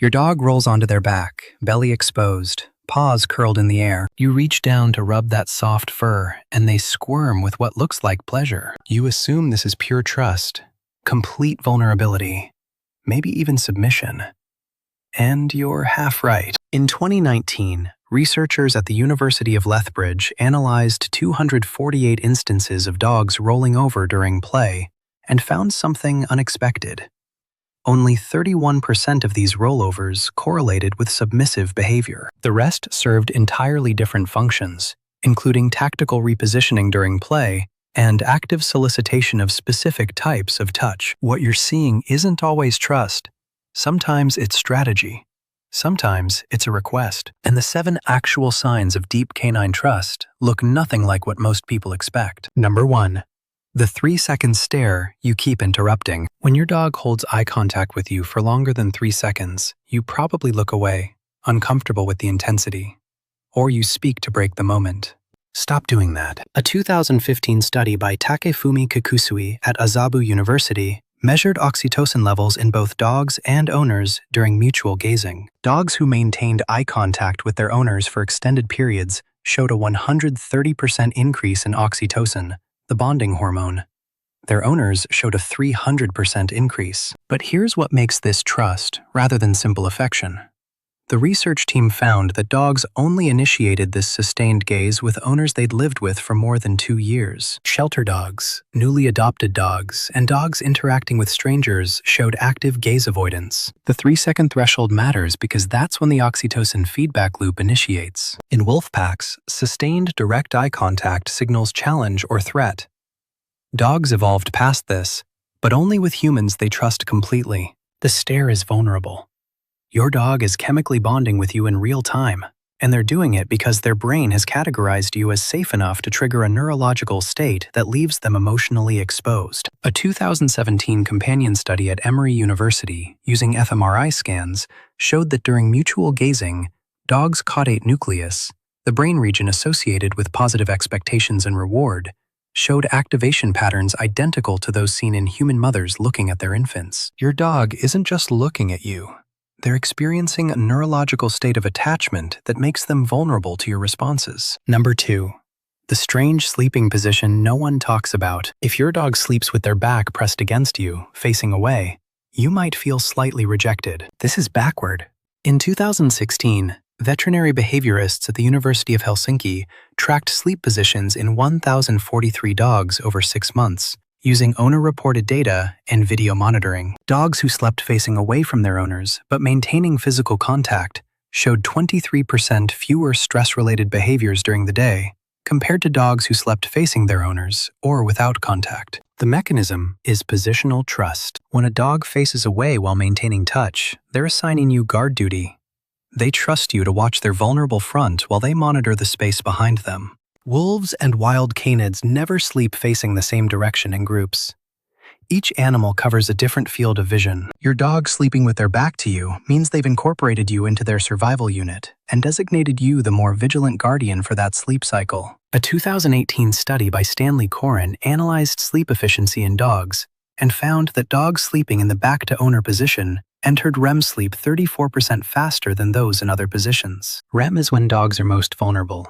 Your dog rolls onto their back, belly exposed, paws curled in the air. You reach down to rub that soft fur, and they squirm with what looks like pleasure. You assume this is pure trust, complete vulnerability, maybe even submission. And you're half right. In 2019, researchers at the University of Lethbridge analyzed 248 instances of dogs rolling over during play and found something unexpected. Only 31% of these rollovers correlated with submissive behavior. The rest served entirely different functions, including tactical repositioning during play and active solicitation of specific types of touch. What you're seeing isn't always trust. Sometimes it's strategy. Sometimes it's a request. And the 7 actual signs of deep canine trust look nothing like what most people expect. Number 1. The 3-second stare you keep interrupting. When your dog holds eye contact with you for longer than 3 seconds, you probably look away, uncomfortable with the intensity. Or you speak to break the moment. Stop doing that. A 2015 study by Takefumi Kikusui at Azabu University measured oxytocin levels in both dogs and owners during mutual gazing. Dogs who maintained eye contact with their owners for extended periods showed a 130% increase in oxytocin, the bonding hormone. Their owners showed a 300% increase. But here's what makes this trust rather than simple affection. The research team found that dogs only initiated this sustained gaze with owners they'd lived with for more than 2 years. Shelter dogs, newly adopted dogs, and dogs interacting with strangers showed active gaze avoidance. The 3-second threshold matters because that's when the oxytocin feedback loop initiates. In wolf packs, sustained direct eye contact signals challenge or threat. Dogs evolved past this, but only with humans they trust completely. The stare is vulnerable. Your dog is chemically bonding with you in real time, and they're doing it because their brain has categorized you as safe enough to trigger a neurological state that leaves them emotionally exposed. A 2017 companion study at Emory University using fMRI scans showed that during mutual gazing, dogs' caudate nucleus, the brain region associated with positive expectations and reward, showed activation patterns identical to those seen in human mothers looking at their infants. Your dog isn't just looking at you. They're experiencing a neurological state of attachment that makes them vulnerable to your responses. Number 2. The strange sleeping position no one talks about. If your dog sleeps with their back pressed against you, facing away, you might feel slightly rejected. This is backward. In 2016, veterinary behaviorists at the University of Helsinki tracked sleep positions in 1,043 dogs over 6 months. Using owner-reported data and video monitoring. Dogs who slept facing away from their owners but maintaining physical contact showed 23% fewer stress-related behaviors during the day compared to dogs who slept facing their owners or without contact. The mechanism is positional trust. When a dog faces away while maintaining touch, they're assigning you guard duty. They trust you to watch their vulnerable front while they monitor the space behind them. Wolves and wild canids never sleep facing the same direction in groups. Each animal covers a different field of vision. Your dog sleeping with their back to you means they've incorporated you into their survival unit and designated you the more vigilant guardian for that sleep cycle. A 2018 study by Stanley Coren analyzed sleep efficiency in dogs and found that dogs sleeping in the back-to-owner position entered REM sleep 34% faster than those in other positions. REM is when dogs are most vulnerable.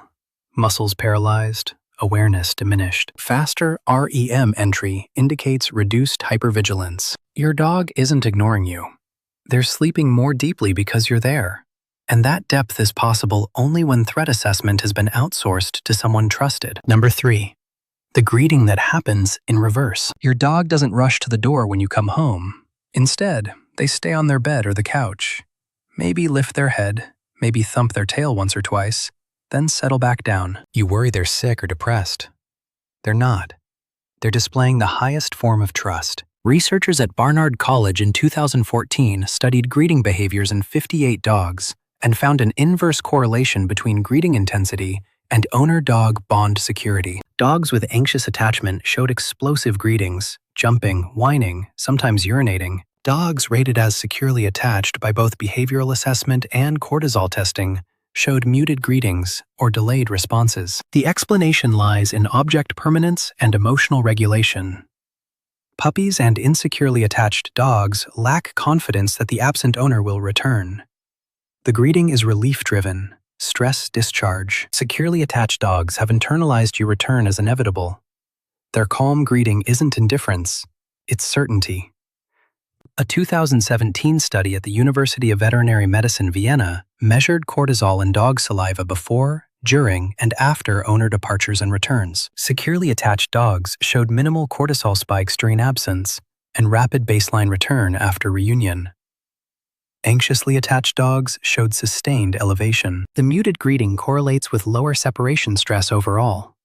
Muscles paralyzed, awareness diminished. Faster REM entry indicates reduced hypervigilance. Your dog isn't ignoring you. They're sleeping more deeply because you're there. And that depth is possible only when threat assessment has been outsourced to someone trusted. Number 3. The greeting that happens in reverse. Your dog doesn't rush to the door when you come home. Instead, they stay on their bed or the couch. Maybe lift their head, maybe thump their tail once or twice, then settle back down. You worry they're sick or depressed. They're not. They're displaying the highest form of trust. Researchers at Barnard College in 2014 studied greeting behaviors in 58 dogs and found an inverse correlation between greeting intensity and owner-dog bond security. Dogs with anxious attachment showed explosive greetings, jumping, whining, sometimes urinating. Dogs rated as securely attached by both behavioral assessment and cortisol testing showed muted greetings or delayed responses. The explanation lies in object permanence and emotional regulation. Puppies and insecurely attached dogs lack confidence that the absent owner will return. The greeting is relief-driven, stress discharge. Securely attached dogs have internalized your return as inevitable. Their calm greeting isn't indifference, it's certainty. A 2017 study at the University of Veterinary Medicine, Vienna, measured cortisol in dog saliva before, during, and after owner departures and returns. Securely attached dogs showed minimal cortisol spikes during absence and rapid baseline return after reunion. Anxiously attached dogs showed sustained elevation. The muted greeting correlates with lower separation stress overall.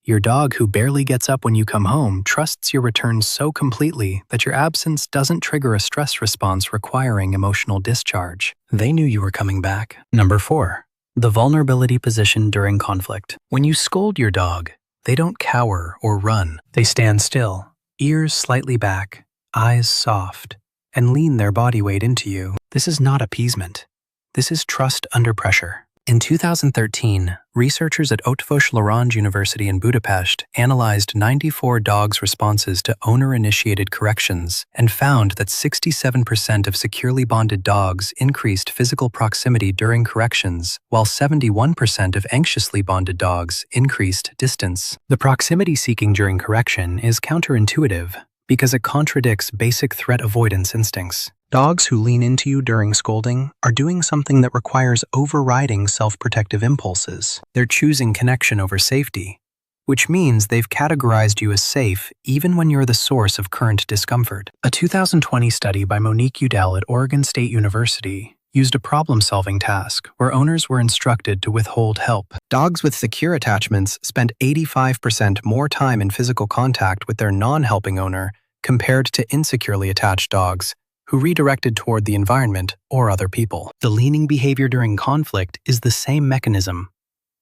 Your dog, who barely gets up when you come home, trusts your return so completely that your absence doesn't trigger a stress response requiring emotional discharge. They knew you were coming back. Number 4. The vulnerability position during conflict. When you scold your dog, they don't cower or run. They stand still, ears slightly back, eyes soft, and lean their body weight into you. This is not appeasement. This is trust under pressure. In 2013, researchers at Eötvös Loránd University in Budapest analyzed 94 dogs' responses to owner-initiated corrections and found that 67% of securely bonded dogs increased physical proximity during corrections, while 71% of anxiously bonded dogs increased distance. The proximity seeking during correction is counterintuitive because it contradicts basic threat avoidance instincts. Dogs who lean into you during scolding are doing something that requires overriding self-protective impulses. They're choosing connection over safety, which means they've categorized you as safe even when you're the source of current discomfort. A 2020 study by Monique Udell at Oregon State University used a problem-solving task where owners were instructed to withhold help. Dogs with secure attachments spent 85% more time in physical contact with their non-helping owner compared to insecurely attached dogs, who redirected toward the environment or other people. The leaning behavior during conflict is the same mechanism.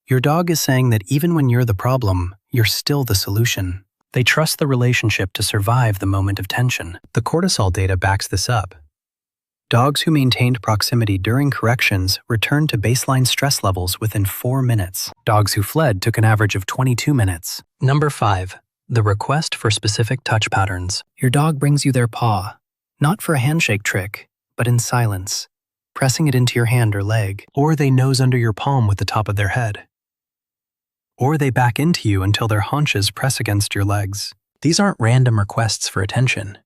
Your dog is saying that even when you're the problem, you're still the solution. They trust the relationship to survive the moment of tension. The cortisol data backs this up. Dogs who maintained proximity during corrections returned to baseline stress levels within 4 minutes. Dogs who fled took an average of 22 minutes. Number 5. The request for specific touch patterns. Your dog brings you their paw, not for a handshake trick, but in silence, pressing it into your hand or leg. Or they nose under your palm with the top of their head. Or they back into you until their haunches press against your legs. These aren't random requests for attention.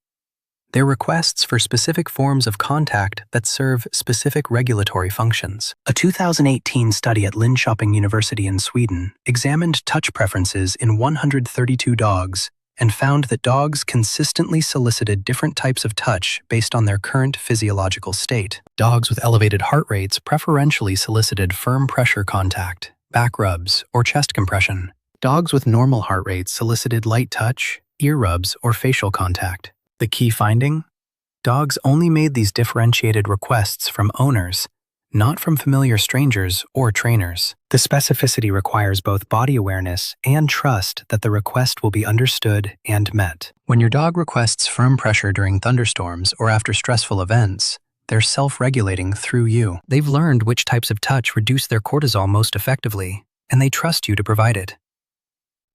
They're requests for specific forms of contact that serve specific regulatory functions. A 2018 study at Linköping University in Sweden examined touch preferences in 132 dogs and found that dogs consistently solicited different types of touch based on their current physiological state. Dogs with elevated heart rates preferentially solicited firm pressure contact, back rubs, or chest compression. Dogs with normal heart rates solicited light touch, ear rubs, or facial contact. The key finding? Dogs only made these differentiated requests from owners, not from familiar strangers or trainers. The specificity requires both body awareness and trust that the request will be understood and met. When your dog requests firm pressure during thunderstorms or after stressful events, they're self-regulating through you. They've learned which types of touch reduce their cortisol most effectively, and they trust you to provide it.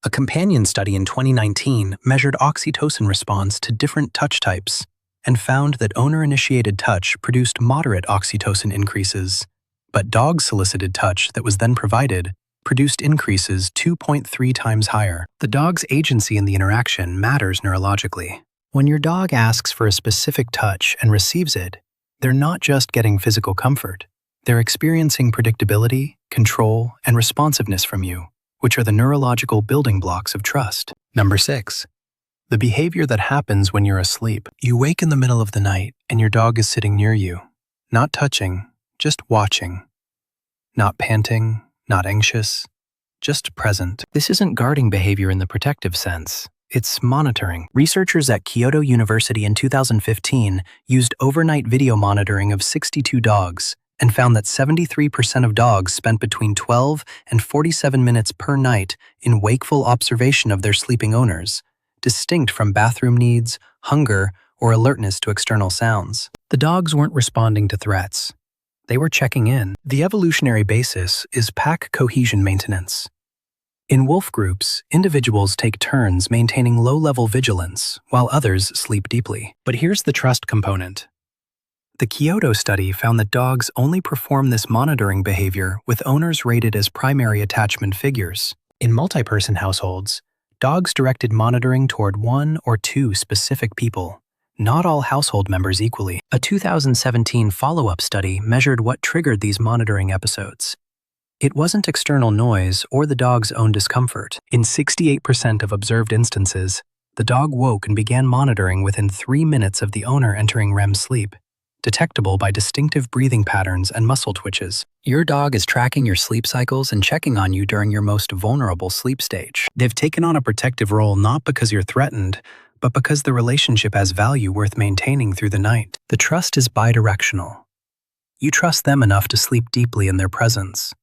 A companion study in 2019 measured oxytocin response to different touch types and found that owner-initiated touch produced moderate oxytocin increases, but dog-solicited touch that was then provided produced increases 2.3 times higher. The dog's agency in the interaction matters neurologically. When your dog asks for a specific touch and receives it, they're not just getting physical comfort. They're experiencing predictability, control, and responsiveness from you, which are the neurological building blocks of trust. Number 6. The behavior that happens when you're asleep. You wake in the middle of the night and your dog is sitting near you, not touching, just watching. Not panting, not anxious, just present. This isn't guarding behavior in the protective sense. It's monitoring. Researchers at Kyoto University in 2015 used overnight video monitoring of 62 dogs and found that 73% of dogs spent between 12 and 47 minutes per night in wakeful observation of their sleeping owners, distinct from bathroom needs, hunger, or alertness to external sounds. The dogs weren't responding to threats. They were checking in. The evolutionary basis is pack cohesion maintenance. In wolf groups, individuals take turns maintaining low-level vigilance, while others sleep deeply. But here's the trust component. The Kyoto study found that dogs only perform this monitoring behavior with owners rated as primary attachment figures. In multi-person households, dogs directed monitoring toward one or two specific people, not all household members equally. A 2017 follow-up study measured what triggered these monitoring episodes. It wasn't external noise or the dog's own discomfort. In 68% of observed instances, the dog woke and began monitoring within 3 minutes of the owner entering REM sleep, detectable by distinctive breathing patterns and muscle twitches. Your dog is tracking your sleep cycles and checking on you during your most vulnerable sleep stage. They've taken on a protective role not because you're threatened, but because the relationship has value worth maintaining through the night. The trust is bidirectional. You trust them enough to sleep deeply in their presence.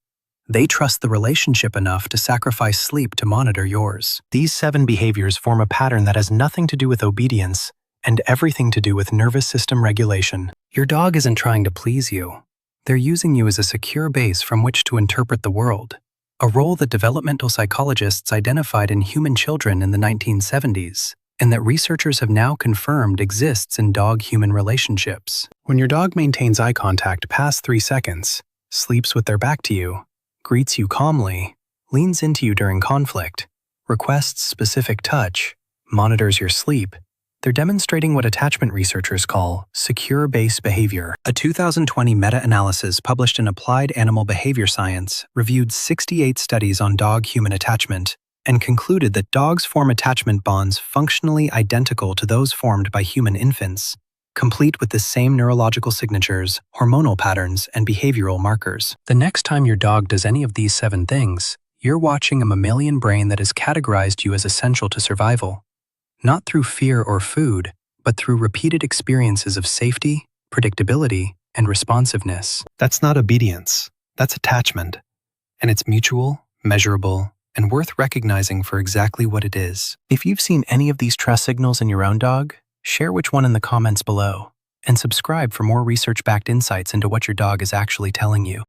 They trust the relationship enough to sacrifice sleep to monitor yours. These 7 behaviors form a pattern that has nothing to do with obedience and everything to do with nervous system regulation. Your dog isn't trying to please you. They're using you as a secure base from which to interpret the world, a role that developmental psychologists identified in human children in the 1970s, and that researchers have now confirmed exists in dog-human relationships. When your dog maintains eye contact past 3 seconds, sleeps with their back to you, greets you calmly, leans into you during conflict, requests specific touch, monitors your sleep, they're demonstrating what attachment researchers call secure base behavior. A 2020 meta-analysis published in Applied Animal Behavior Science reviewed 68 studies on dog-human attachment and concluded that dogs form attachment bonds functionally identical to those formed by human infants, complete with the same neurological signatures, hormonal patterns, and behavioral markers. The next time your dog does any of these 7 things, you're watching a mammalian brain that has categorized you as essential to survival, not through fear or food, but through repeated experiences of safety, predictability, and responsiveness. That's not obedience, that's attachment. And it's mutual, measurable, and worth recognizing for exactly what it is. If you've seen any of these trust signals in your own dog, share which one in the comments below, and subscribe for more research-backed insights into what your dog is actually telling you.